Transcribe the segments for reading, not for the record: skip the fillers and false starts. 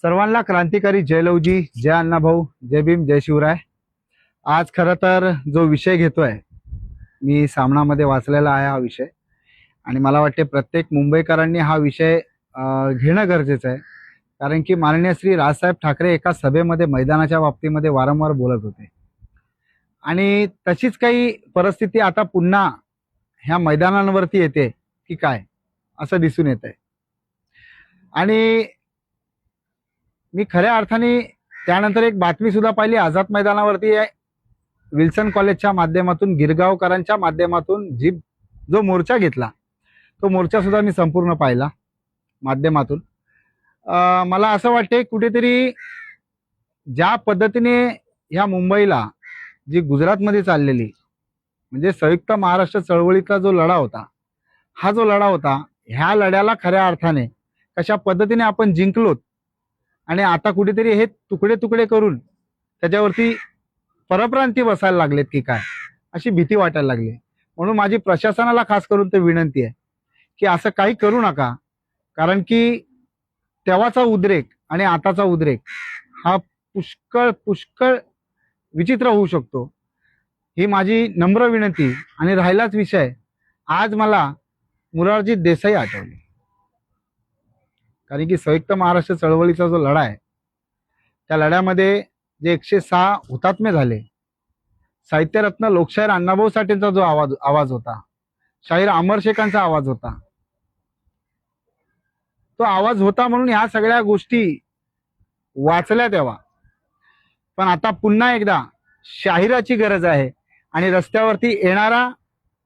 सर्वांना क्रांतिकारी जय लवजी, जय अण्णाभाऊ, जय भीम, जय शिवराय। आज खरं तर जो विषय घेतोय मी सामनामध्ये वाचलेला आहे हा विषय, आणि मला वाटते प्रत्येक मुंबईकरांनी हा विषय घेणं गरजेचं आहे। कारण की माननीय श्री राजसाहेब ठाकरे एका सभेमध्ये मैदानाच्या बाबतीमध्ये वारंवार बोलत होते, आणि तशीच काही परिस्थिती आता पुन्हा ह्या मैदानांवरती येते की काय असं दिसून येत आहे। आणि मी खऱ्या अर्थाने त्यानंतर एक बातमी सुद्धा पाहिली आझाद मैदानावरती विल्सन कॉलेजच्या माध्यमातून, गिरगावकरांच्या माध्यमातून जो मोर्चा घेतला तो मोर्चा सुद्धा मी संपूर्ण पाहिला माध्यमातून। मला असं वाटते कुठेतरी ज्या पद्धतीने ह्या मुंबईला जी गुजरातमध्ये चाललेली म्हणजे संयुक्त महाराष्ट्र चळवळीचा जो लढा होता, हा जो लढा होता, ह्या लढ्याला खऱ्या अर्थाने कशा पद्धतीने आपण जिंकलोत, आणि आता कुठेतरी हे तुकडे तुकडे करून त्याच्यावरती परप्रांती बसायला लागलेत की काय अशी भीती वाटायला लागली। म्हणून माझी प्रशासनाला खास करून ते विनंती आहे की असं काही करू नका, कारण की तेव्हाचा उद्रेक आणि आताचा उद्रेक हा पुष्कळ पुष्कळ विचित्र होऊ शकतो। ही माझी नम्र विनंती। आणि राहिलाच विषय, आज मला मोरारजी देसाई आठवले, कारण की संयुक्त महाराष्ट्र चळवळीचा जो लढा आहे त्या लढ्यामध्ये जे 106 हुतात्मे झाले, साहित्यरत्न लोकशाहीर अण्णाभाऊ साठेंचा जो आवाज होता, शाहीर अमर शेखांचा आवाज होता, तो आवाज होता म्हणून ह्या सगळ्या गोष्टी वाचल्या तेव्हा। पण आता पुन्हा एकदा शाहिराची गरज आहे, आणि रस्त्यावरती येणारा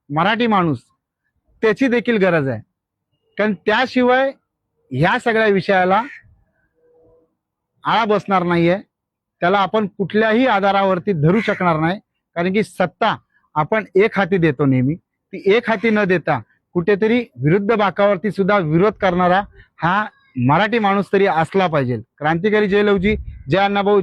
मराठी माणूस त्याची देखील गरज आहे, कारण त्याशिवाय ह्या सगळ्या विषयाला आळा बसणार नाहीये, त्याला आपण कुठल्याही आधारावरती धरू शकणार नाही। कारण की सत्ता आपण एक हाती देतो नेहमी, ती एक हाती न देता कुठेतरी विरुद्ध बाकावरती सुद्धा विरोध करणारा हा मराठी माणूस तरी असला पाहिजे। क्रांतिकारी जय लवजी, जय अण्णाभाऊ।